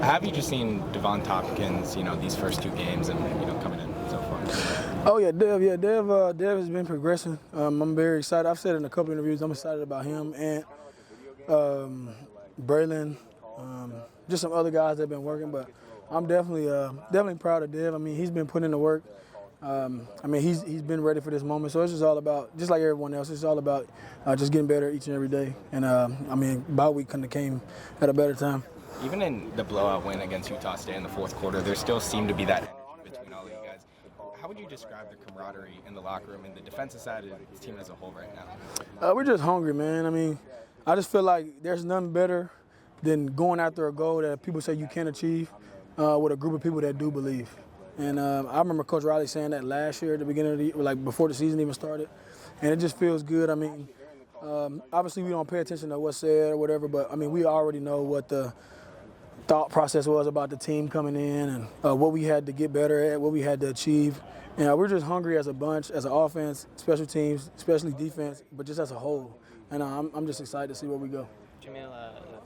Have you just seen Devon Tompkins, these first two games and, coming in so far? Oh, yeah, Dev. Yeah, Dev has been progressing. I'm very excited. I've said it in a couple interviews. I'm excited about him and Braylon, just some other guys that have been working. But I'm definitely proud of Dev. I mean, he's been putting in the work. He's been ready for this moment. So it's just all about, just like everyone else, it's all about just getting better each and every day. And, bye week couldn't have came at a better time. Even in the blowout win against Utah State in the fourth quarter, there still seemed to be that energy between all of you guys. How would you describe the camaraderie in the locker room and the defensive side of the team as a whole right now? We're just hungry, man. I just feel like there's nothing better than going after a goal that people say you can't achieve with a group of people that do believe. And I remember Coach Riley saying that last year at the beginning of the year, like before the season even started. And it just feels good. Obviously we don't pay attention to what's said or whatever, but we already know what the thought process was about the team coming in and what we had to get better at, what we had to achieve. And we're just hungry as a bunch, as an offense, special teams, especially defense, but just as a whole. And I'm just excited to see where we go. Jamil,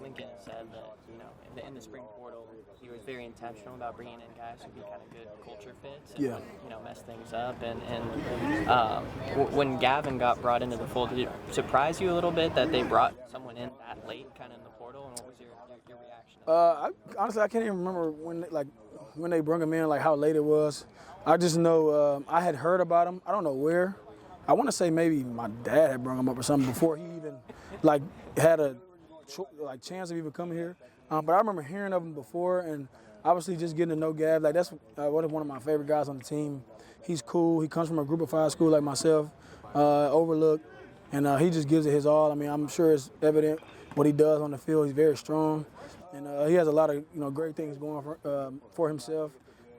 Lincoln said that in the spring portal, he was very intentional about bringing in guys who'd be kind of good culture fits and would, mess things up. And when Gavin got brought into the fold, did it surprise you a little bit that they brought someone in that late, kind of in the portal? And what was your reaction? Honestly, I can't even remember when they brought him in, like how late it was. I just know I had heard about him. I don't know where. I want to say maybe my dad had brought him up or something before he even had a chance of even coming here. But I remember hearing of him before, and obviously just getting to know Gav. That's one of my favorite guys on the team. He's cool. He comes from a group of 5 school like myself, overlooked, and he just gives it his all. I'm sure it's evident what he does on the field. He's very strong, and he has a lot of great things going for himself.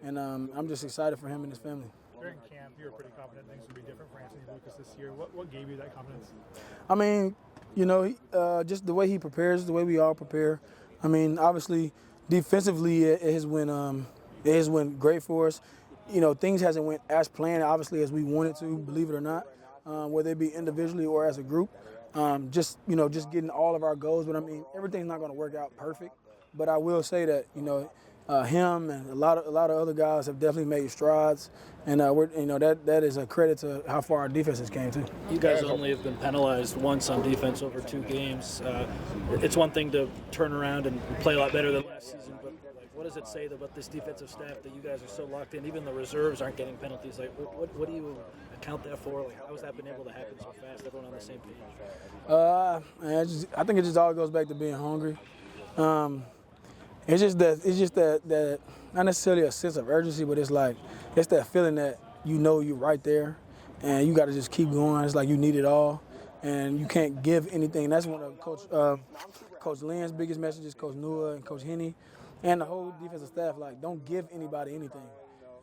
And I'm just excited for him and his family. During camp, you were pretty confident things would be different for Anthony Lucas this year. What gave you that confidence? Just the way he prepares, the way we all prepare. Obviously, defensively, it has went great for us. Things hasn't went as planned, obviously, as we wanted to, believe it or not, whether it be individually or as a group. Just getting all of our goals. But everything's not going to work out perfect. But I will say that, him and a lot of other guys have definitely made strides, and that is a credit to how far our defenses came too. You guys only have been penalized once on defense over 2 games. It's one thing to turn around and play a lot better than last season, but what does it say about this defensive staff that you guys are so locked in? Even the reserves aren't getting penalties. What do you account that for? How has that been able to happen so fast? Everyone on the same page. I think it just all goes back to being hungry. It's just that not necessarily a sense of urgency, but it's that feeling that you're right there, and you got to just keep going. It's like you need it all, and you can't give anything. That's one of Coach Lynn's biggest messages, Coach Nua and Coach Henney, and the whole defensive staff. Don't give anybody anything.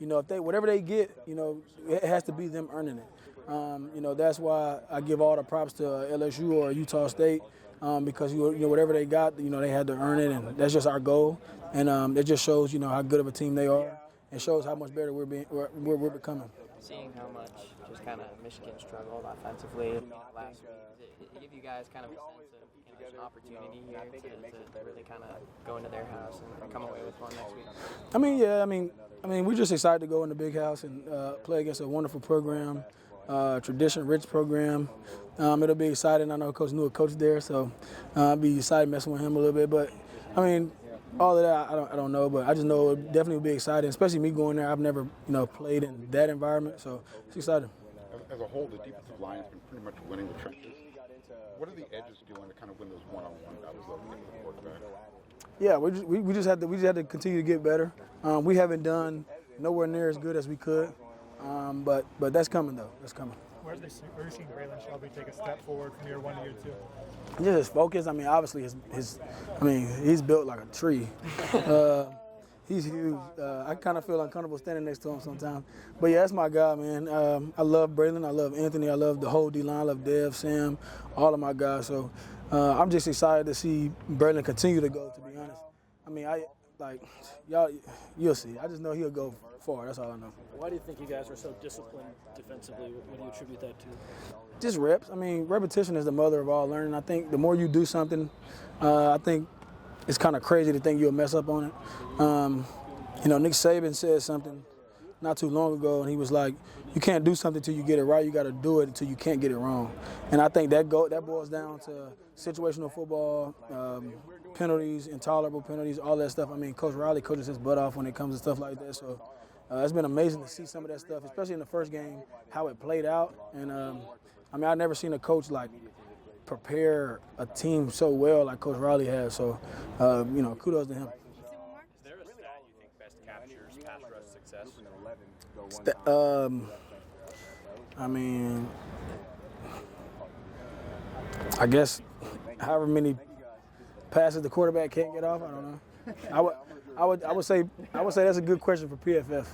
If whatever they get, it has to be them earning it. That's why I give all the props to LSU or Utah State. Because whatever they got, they had to earn it, and that's just our goal. And it just shows how good of a team they are, and shows how much better we're becoming. Seeing how much just kind of Michigan struggled offensively last week, did it give you guys kind of a sense of there's an opportunity here to really kind of go into their house and come away with one next week? We're just excited to go in the big house and play against a wonderful program. Tradition-rich program. It'll be exciting. I know Coach Nua coached there, so I'll be excited messing with him a little bit. But all of that I don't know, but I just know it definitely will be exciting, especially me going there. I've never played in that environment, so it's exciting. As a whole, the defensive line has been pretty much winning the trenches. What are the edges doing to kind of win those one-on-one battles against the quarterback? Yeah, we just had to continue to get better. We haven't done nowhere near as good as we could. But that's coming, though. That's coming. Where are you seeing Braylon Shelby take a step forward from year 1 to year 2? Just his focus. Obviously, he's built like a tree. He's huge. I kind of feel uncomfortable standing next to him sometimes. But, yeah, that's my guy, man. I love Braylon. I love Anthony. I love the whole D-line. I love Dev, Sam, all of my guys. So I'm just excited to see Braylon continue to go, to be honest. You'll see. I just know he'll go far. That's all I know. Why do you think you guys are so disciplined defensively? What do you attribute that to? Just reps. Repetition is the mother of all learning. I think the more you do something, I think it's kind of crazy to think you'll mess up on it. You know, Nick Saban said something not too long ago, and he was like, you can't do something till you get it right. You got to do it until you can't get it wrong. And I think that boils down to situational football, penalties, intolerable penalties, all that stuff. I mean, Coach Riley coaches his butt off when it comes to stuff like that. So it's been amazing to see some of that stuff, especially in the first game, how it played out. And, I mean, I've never seen a coach, like, prepare a team so well like Coach Riley has. So, you know, kudos to him. Is there a stat you think best captures pass rush success? I mean, I guess however many passes the quarterback can't get off. I don't know. I would say that's a good question for PFF.